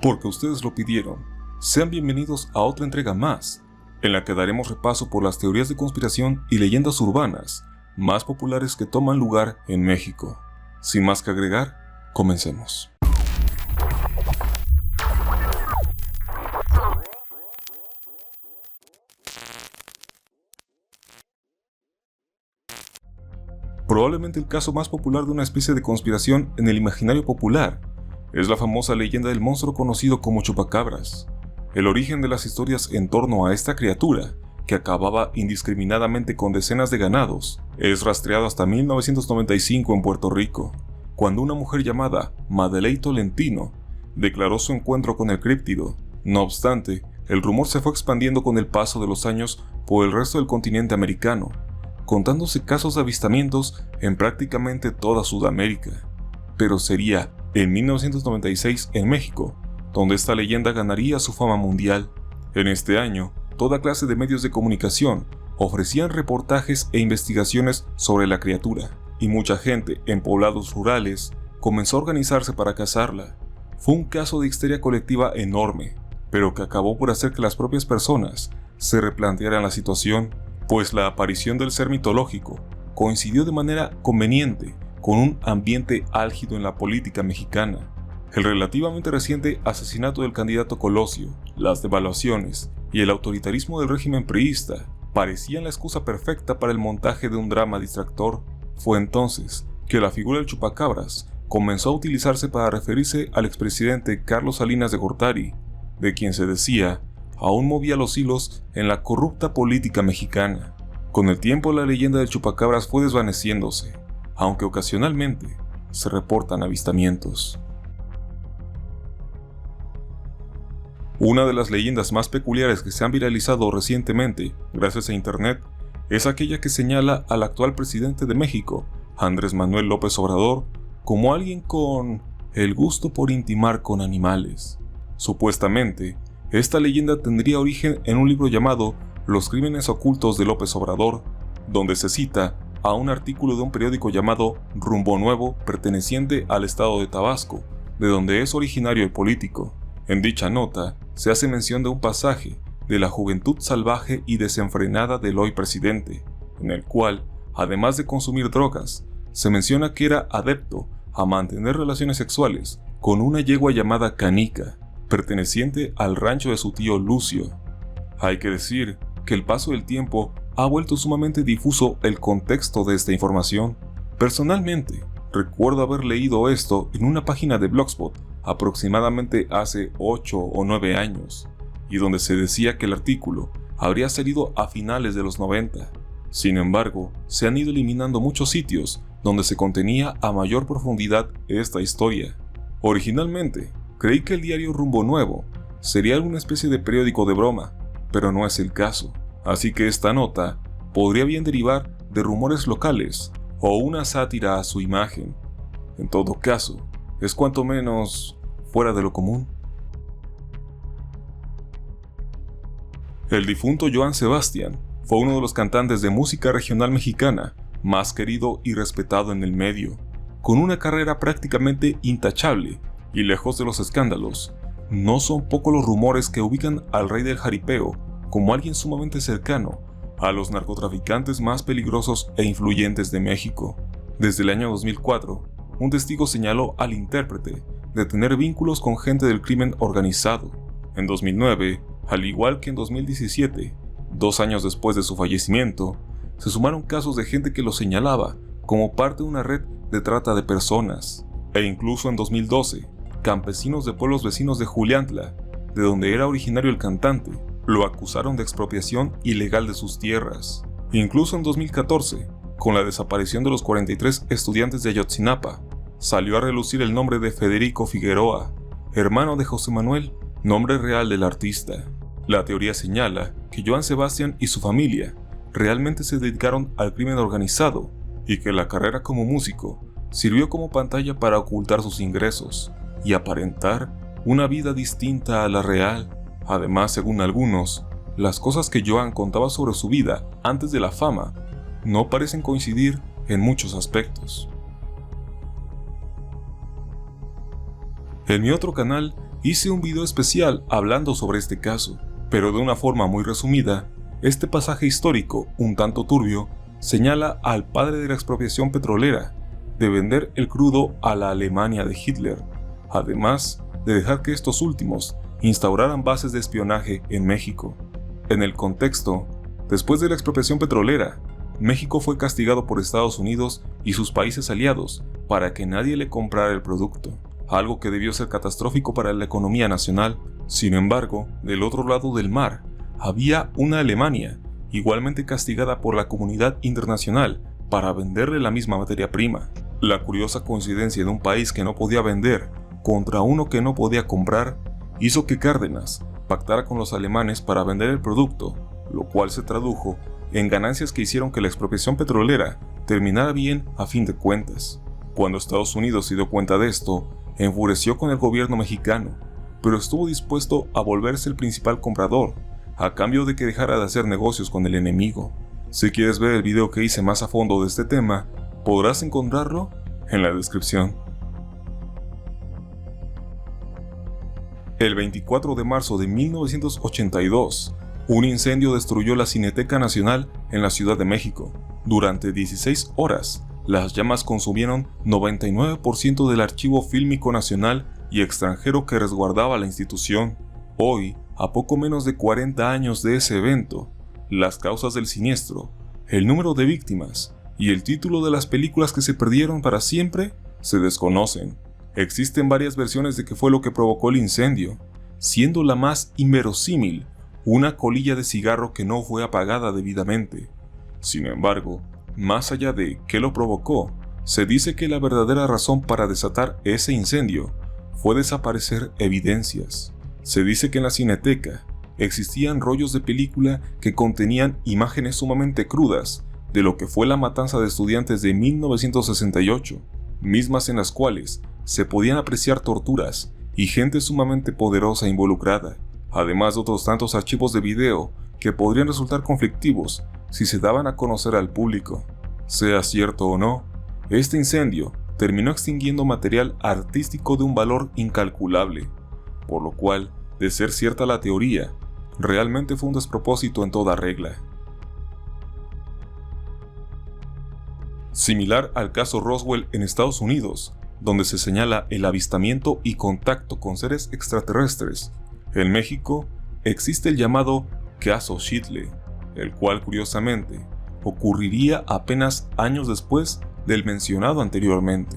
porque ustedes lo pidieron. Sean bienvenidos a otra entrega más, en la que daremos repaso por las teorías de conspiración y leyendas urbanas más populares que toman lugar en México. Sin más que agregar, comencemos. Probablemente el caso más popular de una especie de conspiración en el imaginario popular es la famosa leyenda del monstruo conocido como Chupacabras. El origen de las historias en torno a esta criatura, que acababa indiscriminadamente con decenas de ganados, es rastreado hasta 1995 en Puerto Rico, cuando una mujer llamada Madeley Tolentino declaró su encuentro con el críptido. No obstante, el rumor se fue expandiendo con el paso de los años por el resto del continente americano, contándose casos de avistamientos en prácticamente toda Sudamérica. Pero sería en 1996 en México, donde esta leyenda ganaría su fama mundial. En este año, toda clase de medios de comunicación ofrecían reportajes e investigaciones sobre la criatura, y mucha gente en poblados rurales comenzó a organizarse para cazarla. Fue un caso de histeria colectiva enorme, pero que acabó por hacer que las propias personas se replantearan la situación, pues la aparición del ser mitológico coincidió de manera conveniente con un ambiente álgido en la política mexicana. El relativamente reciente asesinato del candidato Colosio, las devaluaciones y el autoritarismo del régimen priista parecían la excusa perfecta para el montaje de un drama distractor. Fue entonces que la figura del Chupacabras comenzó a utilizarse para referirse al expresidente Carlos Salinas de Gortari, de quien se decía aún movía los hilos en la corrupta política mexicana. Con el tiempo la leyenda del Chupacabras fue desvaneciéndose, aunque ocasionalmente se reportan avistamientos. Una de las leyendas más peculiares que se han viralizado recientemente gracias a internet es aquella que señala al actual presidente de México, Andrés Manuel López Obrador, como alguien con el gusto por intimar con animales. Supuestamente, esta leyenda tendría origen en un libro llamado Los crímenes ocultos de López Obrador, donde se cita a un artículo de un periódico llamado Rumbo Nuevo perteneciente al estado de Tabasco, de donde es originario el político. En dicha nota se hace mención de un pasaje de la juventud salvaje y desenfrenada del hoy presidente, en el cual, además de consumir drogas, se menciona que era adepto a mantener relaciones sexuales con una yegua llamada Canica, perteneciente al rancho de su tío Lucio. Hay que decir que el paso del tiempo ha vuelto sumamente difuso el contexto de esta información. Personalmente, recuerdo haber leído esto en una página de Blogspot aproximadamente hace 8 o 9 años, y donde se decía que el artículo habría salido a finales de los 90. Sin embargo, se han ido eliminando muchos sitios donde se contenía a mayor profundidad esta historia. Originalmente, creí que el diario Rumbo Nuevo sería alguna especie de periódico de broma, pero no es el caso, así que esta nota podría bien derivar de rumores locales o una sátira a su imagen. En todo caso, es cuanto menos fuera de lo común. El difunto Joan Sebastián fue uno de los cantantes de música regional mexicana más querido y respetado en el medio, con una carrera prácticamente intachable y lejos de los escándalos. No son pocos los rumores que ubican al rey del jaripeo como alguien sumamente cercano a los narcotraficantes más peligrosos e influyentes de México. Desde el año 2004, un testigo señaló al intérprete de tener vínculos con gente del crimen organizado. En 2009, al igual que en 2017, 2 años después de su fallecimiento, se sumaron casos de gente que lo señalaba como parte de una red de trata de personas. E incluso en 2012, campesinos de pueblos vecinos de Juliantla, de donde era originario el cantante, lo acusaron de expropiación ilegal de sus tierras. Incluso en 2014, con la desaparición de los 43 estudiantes de Ayotzinapa, salió a relucir el nombre de Federico Figueroa, hermano de José Manuel, nombre real del artista. La teoría señala que Joan Sebastián y su familia realmente se dedicaron al crimen organizado y que la carrera como músico sirvió como pantalla para ocultar sus ingresos y aparentar una vida distinta a la real. Además, según algunos, las cosas que Joan contaba sobre su vida antes de la fama no parecen coincidir en muchos aspectos. En mi otro canal hice un video especial hablando sobre este caso, pero de una forma muy resumida. Este pasaje histórico, un tanto turbio, señala al padre de la expropiación petrolera de vender el crudo a la Alemania de Hitler, además de dejar que estos últimos instauraran bases de espionaje en México. En el contexto, después de la expropiación petrolera, México fue castigado por Estados Unidos y sus países aliados para que nadie le comprara el producto, algo que debió ser catastrófico para la economía nacional. Sin embargo, del otro lado del mar, había una Alemania igualmente castigada por la comunidad internacional para venderle la misma materia prima. La curiosa coincidencia de un país que no podía vender contra uno que no podía comprar hizo que Cárdenas pactara con los alemanes para vender el producto, lo cual se tradujo en ganancias que hicieron que la expropiación petrolera terminara bien a fin de cuentas. Cuando Estados Unidos se dio cuenta de esto, enfureció con el gobierno mexicano, pero estuvo dispuesto a volverse el principal comprador, a cambio de que dejara de hacer negocios con el enemigo. Si quieres ver el video que hice más a fondo de este tema, podrás encontrarlo en la descripción. El 24 de marzo de 1982, un incendio destruyó la Cineteca Nacional en la Ciudad de México. Durante 16 horas, las llamas consumieron 99% del archivo fílmico nacional y extranjero que resguardaba la institución. Hoy, a poco menos de 40 años de ese evento, las causas del siniestro, el número de víctimas y el título de las películas que se perdieron para siempre se desconocen. Existen varias versiones de qué fue lo que provocó el incendio, siendo la más inverosímil una colilla de cigarro que no fue apagada debidamente. Sin embargo, más allá de qué lo provocó, se dice que la verdadera razón para desatar ese incendio fue desaparecer evidencias. Se dice que en la Cineteca existían rollos de película que contenían imágenes sumamente crudas de lo que fue la matanza de estudiantes de 1968, mismas en las cuales se podían apreciar torturas y gente sumamente poderosa involucrada, además de otros tantos archivos de video que podrían resultar conflictivos si se daban a conocer al público. Sea cierto o no, este incendio terminó extinguiendo material artístico de un valor incalculable, por lo cual, de ser cierta la teoría, realmente fue un despropósito en toda regla. Similar al caso Roswell en Estados Unidos, donde se señala el avistamiento y contacto con seres extraterrestres, en México existe el llamado caso Chitle, el cual curiosamente ocurriría apenas años después del mencionado anteriormente.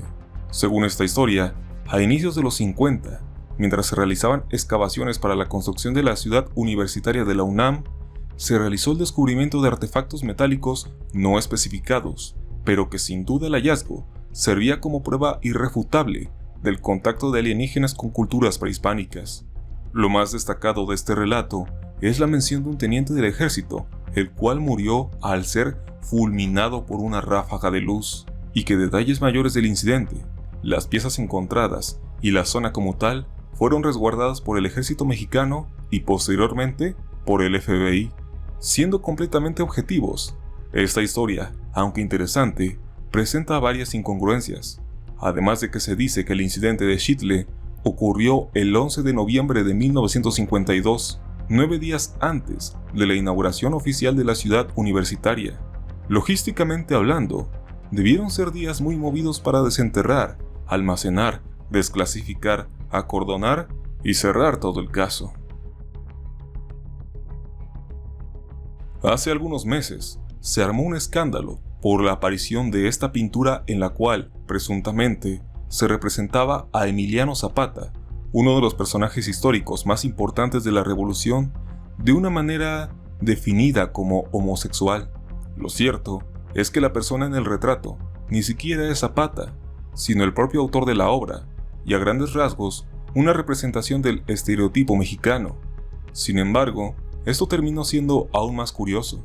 Según esta historia, a inicios de los 50, mientras se realizaban excavaciones para la construcción de la ciudad universitaria de la UNAM, se realizó el descubrimiento de artefactos metálicos no especificados, pero que sin duda el hallazgo servía como prueba irrefutable del contacto de alienígenas con culturas prehispánicas. Lo más destacado de este relato es la mención de un teniente del ejército, el cual murió al ser fulminado por una ráfaga de luz, y que detalles mayores del incidente, las piezas encontradas y la zona como tal fueron resguardadas por el ejército mexicano y posteriormente por el FBI. Siendo completamente objetivos, esta historia, aunque interesante, presenta varias incongruencias, además de que se dice que el incidente de Chitle ocurrió el 11 de noviembre de 1952, 9 días antes de la inauguración oficial de la ciudad universitaria. Logísticamente hablando, debieron ser días muy movidos para desenterrar, almacenar, desclasificar, acordonar y cerrar todo el caso. Hace algunos meses se armó un escándalo por la aparición de esta pintura en la cual, presuntamente, se representaba a Emiliano Zapata, uno de los personajes históricos más importantes de la Revolución, de una manera definida como homosexual. Lo cierto es que la persona en el retrato ni siquiera es Zapata, sino el propio autor de la obra, y a grandes rasgos, una representación del estereotipo mexicano. Sin embargo, esto terminó siendo aún más curioso.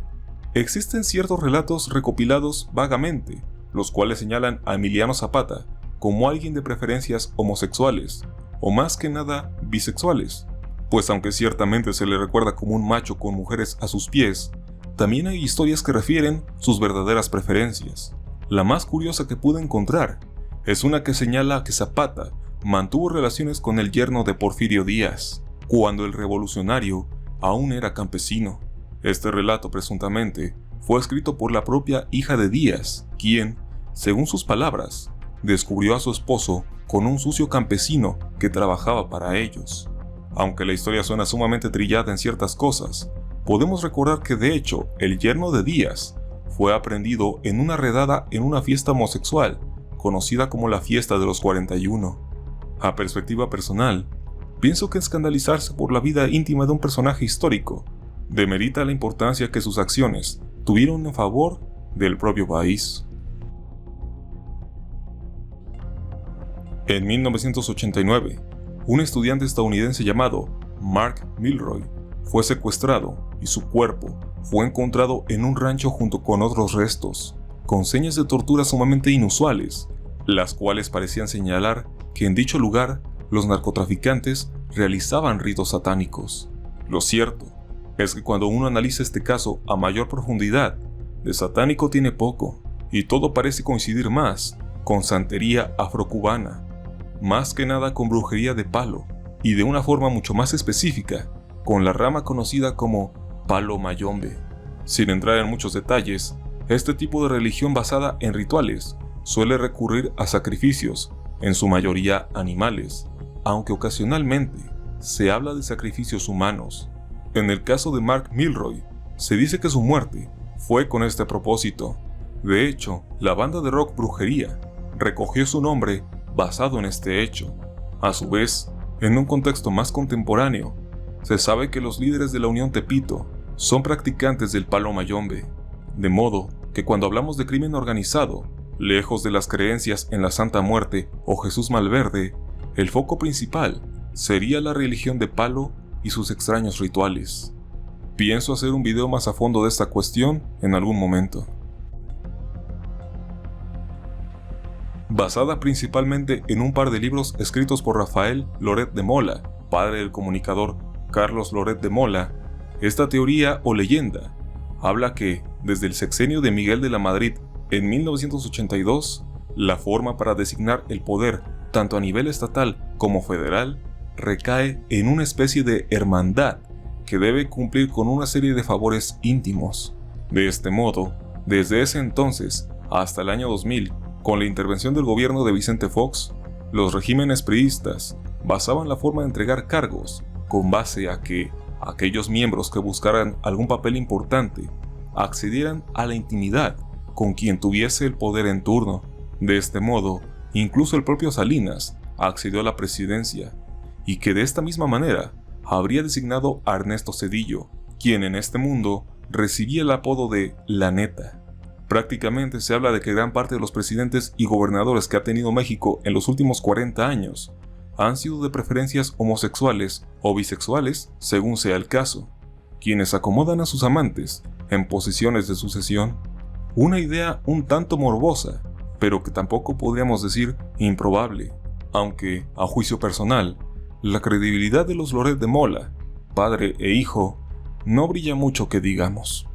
Existen ciertos relatos recopilados vagamente, los cuales señalan a Emiliano Zapata como alguien de preferencias homosexuales, o más que nada bisexuales, pues aunque ciertamente se le recuerda como un macho con mujeres a sus pies, también hay historias que refieren sus verdaderas preferencias. La más curiosa que pude encontrar es una que señala que Zapata mantuvo relaciones con el yerno de Porfirio Díaz, cuando el revolucionario aún era campesino. Este relato presuntamente fue escrito por la propia hija de Díaz, quien, según sus palabras, descubrió a su esposo con un sucio campesino que trabajaba para ellos. Aunque la historia suena sumamente trillada en ciertas cosas, podemos recordar que de hecho el yerno de Díaz fue aprehendido en una redada en una fiesta homosexual, conocida como la Fiesta de los 41. A perspectiva personal, pienso que escandalizarse por la vida íntima de un personaje histórico demerita la importancia que sus acciones tuvieron en favor del propio país. En 1989, un estudiante estadounidense llamado Mark Milroy fue secuestrado y su cuerpo fue encontrado en un rancho junto con otros restos, con señas de tortura sumamente inusuales, las cuales parecían señalar que en dicho lugar los narcotraficantes realizaban ritos satánicos. Lo cierto es que cuando uno analiza este caso a mayor profundidad, de satánico tiene poco, y todo parece coincidir más con santería afrocubana, más que nada con brujería de palo, y de una forma mucho más específica, con la rama conocida como palo mayombe. Sin entrar en muchos detalles, este tipo de religión basada en rituales suele recurrir a sacrificios, en su mayoría animales, aunque ocasionalmente se habla de sacrificios humanos. En el caso de Mark Milroy, se dice que su muerte fue con este propósito. De hecho, la banda de rock Brujería recogió su nombre basado en este hecho. A su vez, en un contexto más contemporáneo, se sabe que los líderes de la Unión Tepito son practicantes del palo mayombe, de modo que cuando hablamos de crimen organizado, lejos de las creencias en la Santa Muerte o Jesús Malverde, el foco principal sería la religión de palo y sus extraños rituales. Pienso hacer un video más a fondo de esta cuestión en algún momento. Basada principalmente en un par de libros escritos por Rafael Loret de Mola, padre del comunicador Carlos Loret de Mola, esta teoría o leyenda habla que, desde el sexenio de Miguel de la Madrid en 1982, la forma para designar el poder, tanto a nivel estatal como federal, recae en una especie de hermandad que debe cumplir con una serie de favores íntimos. De este modo, desde ese entonces hasta el año 2000, con la intervención del gobierno de Vicente Fox, los regímenes priistas basaban la forma de entregar cargos con base a que aquellos miembros que buscaran algún papel importante accedieran a la intimidad con quien tuviese el poder en turno. De este modo, incluso el propio Salinas accedió a la presidencia, y que de esta misma manera habría designado a Ernesto Zedillo, quien en este mundo recibía el apodo de La Neta. Prácticamente se habla de que gran parte de los presidentes y gobernadores que ha tenido México en los últimos 40 años han sido de preferencias homosexuales o bisexuales, según sea el caso, quienes acomodan a sus amantes en posiciones de sucesión. Una idea un tanto morbosa, pero que tampoco podríamos decir improbable, aunque, a juicio personal, la credibilidad de los Loret de Mola, padre e hijo, no brilla mucho que digamos.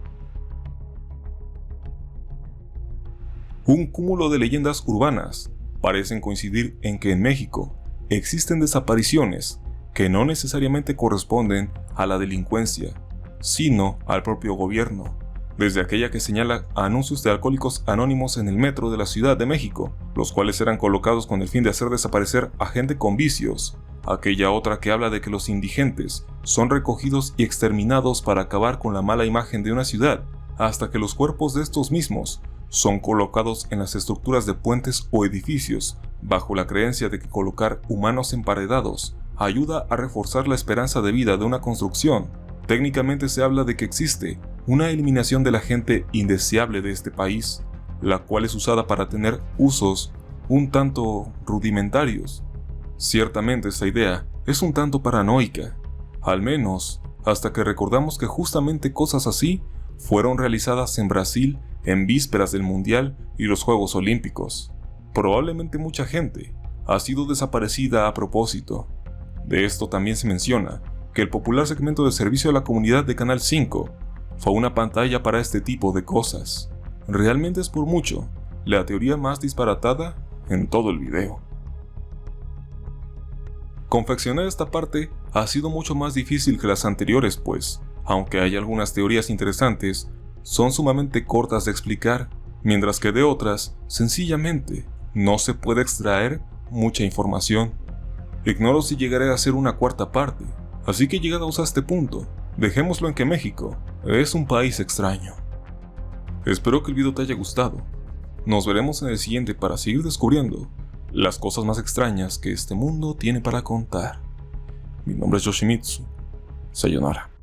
Un cúmulo de leyendas urbanas parecen coincidir en que en México existen desapariciones que no necesariamente corresponden a la delincuencia, sino al propio gobierno, desde aquella que señala anuncios de alcohólicos anónimos en el metro de la Ciudad de México, los cuales eran colocados con el fin de hacer desaparecer a gente con vicios, aquella otra que habla de que los indigentes son recogidos y exterminados para acabar con la mala imagen de una ciudad, hasta que los cuerpos de estos mismos son colocados en las estructuras de puentes o edificios, bajo la creencia de que colocar humanos emparedados ayuda a reforzar la esperanza de vida de una construcción. Técnicamente se habla de que existe una eliminación de la gente indeseable de este país, la cual es usada para tener usos un tanto rudimentarios. Ciertamente esta idea es un tanto paranoica, al menos hasta que recordamos que justamente cosas así fueron realizadas en Brasil en vísperas del Mundial y los Juegos Olímpicos. Probablemente mucha gente ha sido desaparecida a propósito. De esto también se menciona que el popular segmento de servicio a la comunidad de Canal 5 fue una pantalla para este tipo de cosas. Realmente es por mucho la teoría más disparatada en todo el video. Confeccionar esta parte ha sido mucho más difícil que las anteriores, pues, aunque hay algunas teorías interesantes, son sumamente cortas de explicar, mientras que de otras, sencillamente, no se puede extraer mucha información. Ignoro si llegaré a hacer una cuarta parte, así que llegados a este punto, dejémoslo en que México es un país extraño. Espero que el video te haya gustado. Nos veremos en el siguiente para seguir descubriendo las cosas más extrañas que este mundo tiene para contar. Mi nombre es Yoshimitsu. Sayonara.